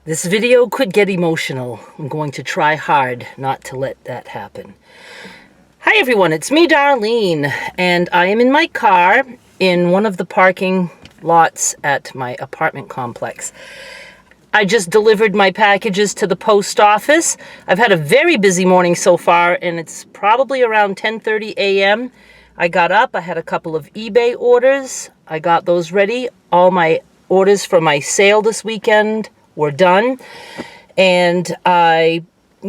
This video could get emotional. I'm going to try hard not to let that happen. Hi everyone, it's me, Darlene, and I am in my car in one of the parking lots at my apartment complex. I just delivered my packages to the post office. I've had a very busy morning so far, and it's probably around 10:30 a.m. I got up, I had a couple of eBay orders. I got those ready. All my orders for my sale this weekend were done, and I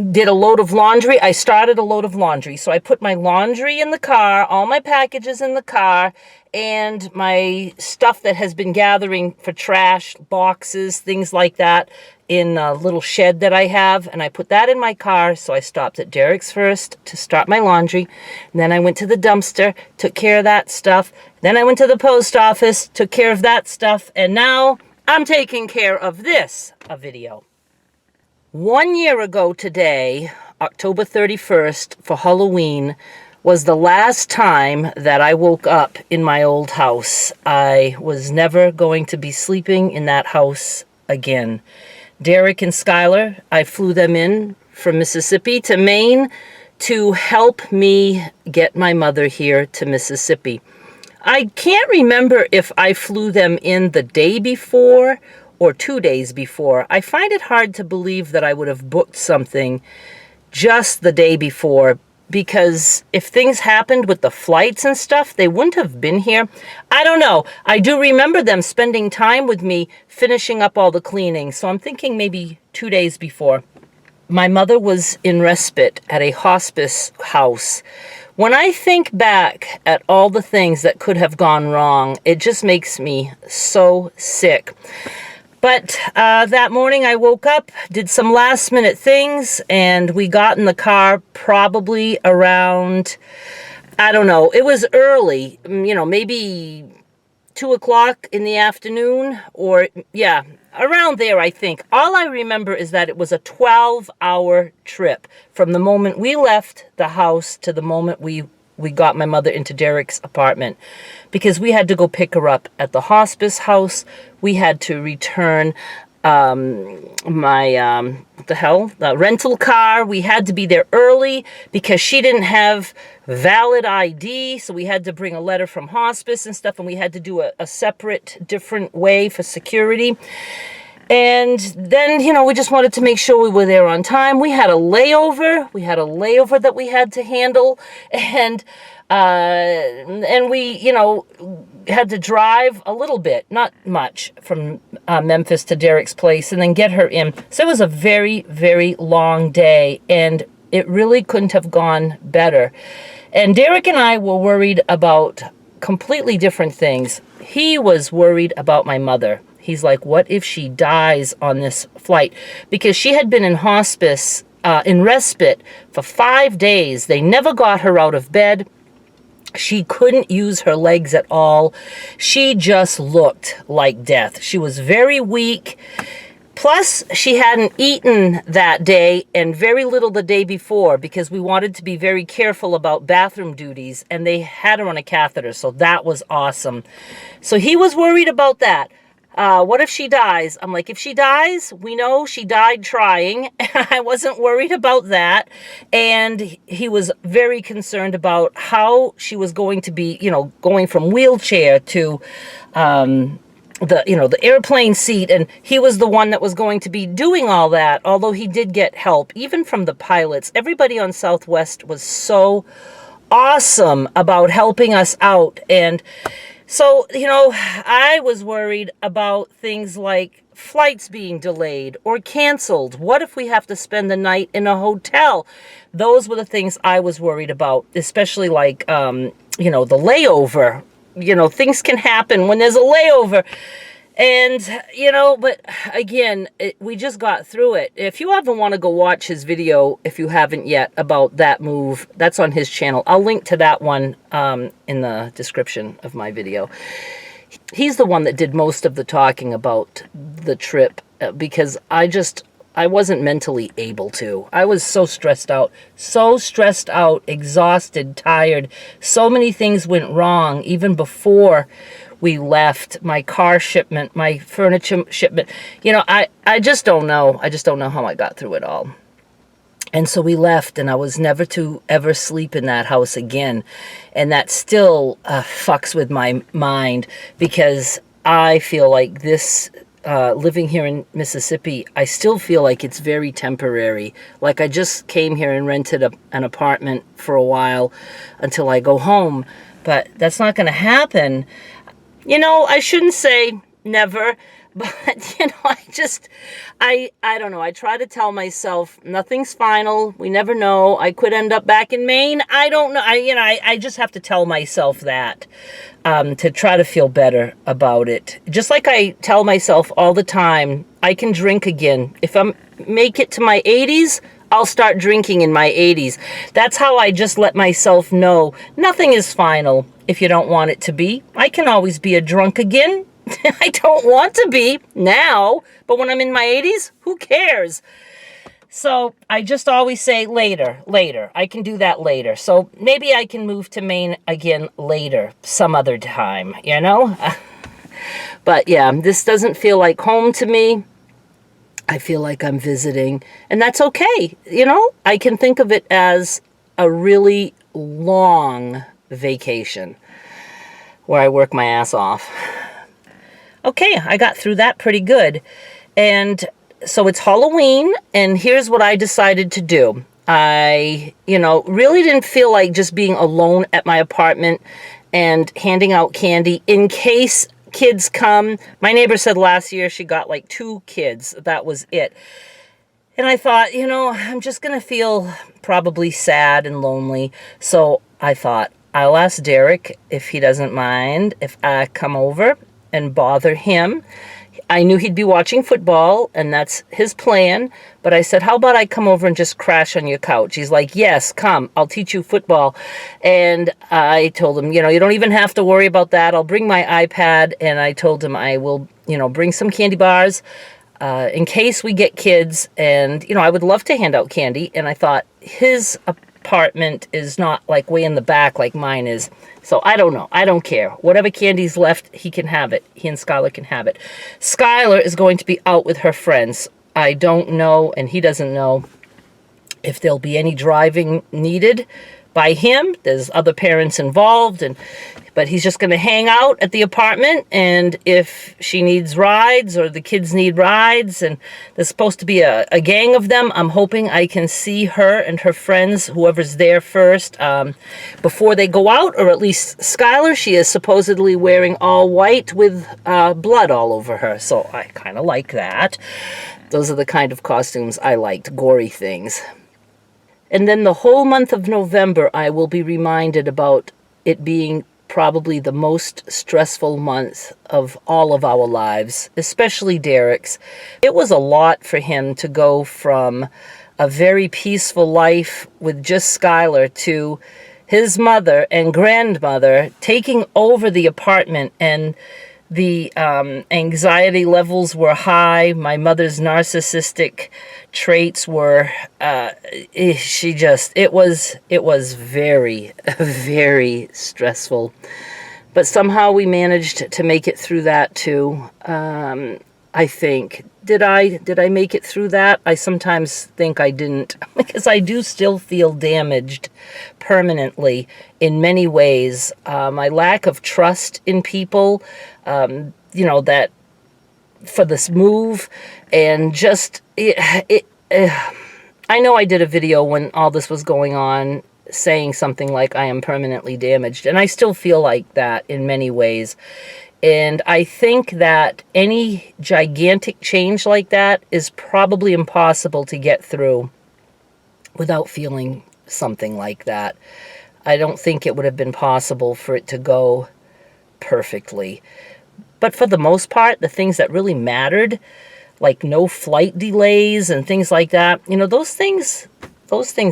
did a load of laundry. I started a load of laundry. So I put my laundry in the car, all my packages in the car, and my stuff that has been gathering for trash, boxes, things like that, in a little shed that I have. And I put that in my car. So I stopped at Derek's first to start my laundry. And then I went to the dumpster, took care of that stuff. Then I went to the post office, took care of that stuff. And now I'm taking care of this, a video. 1 year ago today, October 31st, for Halloween, was the last time that I woke up in my old house. I was never going to be sleeping in that house again. Derek and Skylar, I flew them in from Mississippi to Maine to help me get my mother here to Mississippi. I can't remember if I flew them in the day before or 2 days before. I find it hard to believe that I would have booked something just the day before, because if things happened with the flights and stuff, they wouldn't have been here. I don't know. I do remember them spending time with me finishing up all the cleaning, so I'm thinking maybe 2 days before. My mother was in respite at a hospice house. When I think back at all the things that could have gone wrong, it just makes me so sick. But that morning I woke up, did some last minute things, and we got in the car probably around, I don't know, it was early, maybe 2 o'clock in the afternoon, or yeah, around there, I think. All I remember is that it was a 12-hour trip from the moment we left the house to the moment we got my mother into Derek's apartment, because we had to go pick her up at the hospice house. We had to return the rental car. We had to be there early because she didn't have valid ID, so we had to bring a letter from hospice and stuff, and we had to do a separate, different way for security. And then, we just wanted to make sure we were there on time. We had a layover. We had a layover that we had to handle. And we, had to drive a little bit, not much, from Memphis to Derek's place and then get her in. So it was a very, very long day, and it really couldn't have gone better. And Derek and I were worried about completely different things. He was worried about my mother. He's like, what if she dies on this flight? Because she had been in hospice, in respite, for 5 days. They never got her out of bed. She couldn't use her legs at all. She just looked like death. She was very weak. Plus, she hadn't eaten that day and very little the day before, because we wanted to be very careful about bathroom duties, and they had her on a catheter, so that was awesome. So he was worried about that. What if she dies? I'm like, if she dies, we know she died trying. I wasn't worried about that. And he was very concerned about how she was going to be, going from wheelchair to the airplane seat. And he was the one that was going to be doing all that, although he did get help, even from the pilots. Everybody on Southwest was so awesome about helping us out. And so, I was worried about things like flights being delayed or canceled. What if we have to spend the night in a hotel? Those were the things I was worried about, especially like, the layover. Things can happen when there's a layover. And, but again, we just got through it. If you ever want to go watch his video, if you haven't yet, about that move, that's on his channel. I'll link to that one in the description of my video. He's the one that did most of the talking about the trip, because I wasn't mentally able to. I was so stressed out, exhausted, tired. So many things went wrong even before we left, my car shipment, my furniture shipment. You know, I just don't know. I just don't know how I got through it all. And so we left, and I was never to ever sleep in that house again. And that still fucks with my mind, because I feel like this, living here in Mississippi, I still feel like it's very temporary. Like I just came here and rented an apartment for a while until I go home. But that's not going to happen. You know, I shouldn't say never. But, you know, I don't know. I try to tell myself nothing's final. We never know. I could end up back in Maine. I don't know. I just have to tell myself that to try to feel better about it. Just like I tell myself all the time, I can drink again. If I make it to my 80s, I'll start drinking in my 80s. That's how I just let myself know nothing is final if you don't want it to be. I can always be a drunk again. I don't want to be now, but when I'm in my 80s, who cares? So I just always say later. I can do that later. So maybe I can move to Maine again later, some other time, you know? But yeah, this doesn't feel like home to me. I feel like I'm visiting, and that's okay. You know, I can think of it as a really long vacation where I work my ass off. Okay, I got through that pretty good. And so it's Halloween, and here's what I decided to do. I, really didn't feel like just being alone at my apartment and handing out candy in case kids come. My neighbor said last year she got like 2 kids. That was it. And I thought, I'm just going to feel probably sad and lonely. So I thought, I'll ask Derek if he doesn't mind if I come over and bother him. I knew he'd be watching football, and that's his plan. But I said, how about I come over and just crash on your couch? He's like, yes, come. I'll teach you football. And I told him, you don't even have to worry about that. I'll bring my iPad. And I told him I will, bring some candy bars in case we get kids. And, I would love to hand out candy. And I thought his apartment is not like way in the back like mine is. So I don't know. I don't care. Whatever candy's left, he can have it. He and Skylar can have it. Skylar is going to be out with her friends. I don't know, and he doesn't know, if there'll be any driving needed by him. There's other parents involved, but he's just going to hang out at the apartment, and if she needs rides or the kids need rides, and there's supposed to be a gang of them, I'm hoping I can see her and her friends, whoever's there first, before they go out, or at least Skylar. She is supposedly wearing all white with blood all over her, so I kind of like that. Those are the kind of costumes I liked, gory things. And then the whole month of November, I will be reminded about it being probably the most stressful month of all of our lives, especially Derek's. It was a lot for him to go from a very peaceful life with just Skylar to his mother and grandmother taking over the apartment, and the anxiety levels were high. My mother's narcissistic traits were, it was very, very stressful. But somehow we managed to make it through that too. I think. Did I make it through that? I sometimes think I didn't, because I do still feel damaged permanently in many ways. My lack of trust in people, that for this move, and just, I know I did a video when all this was going on saying something like I am permanently damaged, and I still feel like that in many ways. And I think that any gigantic change like that is probably impossible to get through without feeling something like that. I don't think it would have been possible for it to go perfectly. But for the most part, the things that really mattered, like no flight delays and things like that, those things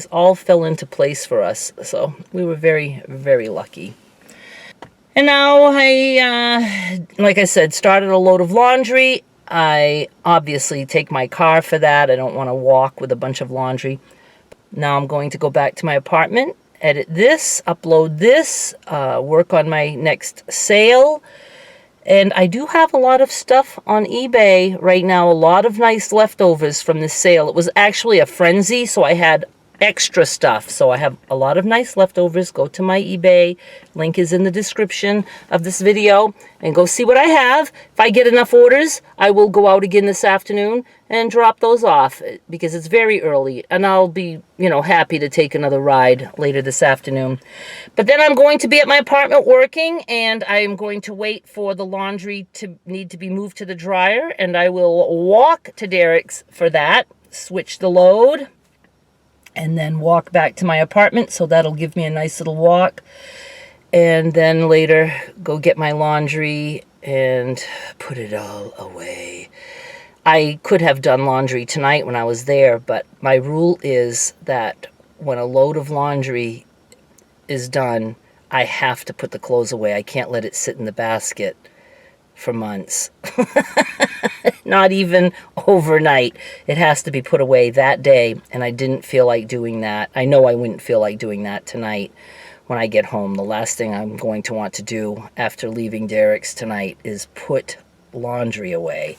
all fell into place for us. So we were very, very lucky. And now I, like I said, started a load of laundry. I obviously take my car for that. I don't want to walk with a bunch of laundry. Now I'm going to go back to my apartment, edit this, upload this, work on my next sale, And I do have a lot of stuff on eBay right now, a lot of nice leftovers from the sale. It was actually a frenzy, so I had extra stuff. So I have a lot of nice leftovers. Go to my eBay. Link is in the description of this video and go see what I have. If I get enough orders, I will go out again this afternoon and drop those off because it's very early and I'll be, happy to take another ride later this afternoon. But then I'm going to be at my apartment working and I'm going to wait for the laundry to need to be moved to the dryer, and I will walk to Derek's for that, switch the load, and then walk back to my apartment, so that'll give me a nice little walk. And then later, go get my laundry and put it all away. I could have done laundry tonight when I was there, but my rule is that when a load of laundry is done, I have to put the clothes away. I can't let it sit in the basket for months. Not even overnight. It has to be put away that day, and I didn't feel like doing that. I know I wouldn't feel like doing that tonight when I get home. The last thing I'm going to want to do after leaving Derek's tonight is put laundry away.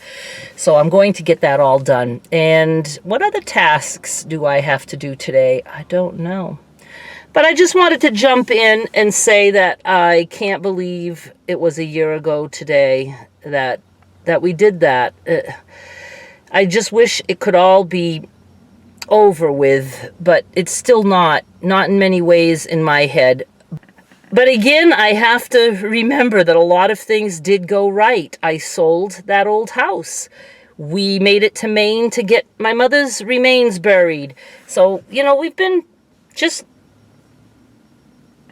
So I'm going to get that all done. And what other tasks do I have to do today? I don't know. But I just wanted to jump in and say that I can't believe it was a year ago today that we did that. I just wish it could all be over with, but it's still not in many ways in my head. But again, I have to remember that a lot of things did go right. I sold that old house. We made it to Maine to get my mother's remains buried. So, we've been just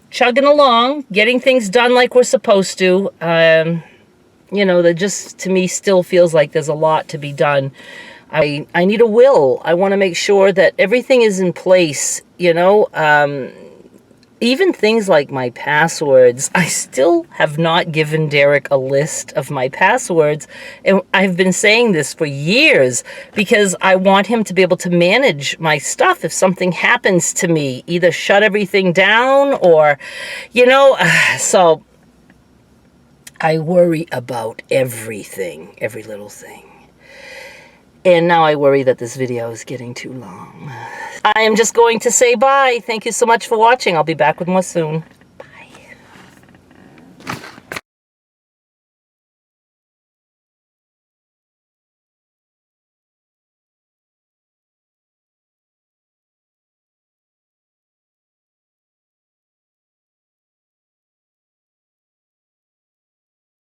chugging along, getting things done like we're supposed to. That just, to me, still feels like there's a lot to be done. I need a will. I want to make sure that everything is in place, even things like my passwords. I still have not given Derek a list of my passwords, and I've been saying this for years because I want him to be able to manage my stuff if something happens to me, either shut everything down or, so I worry about everything, every little thing. And now I worry that this video is getting too long. I am just going to say bye. Thank you so much for watching. I'll be back with more soon.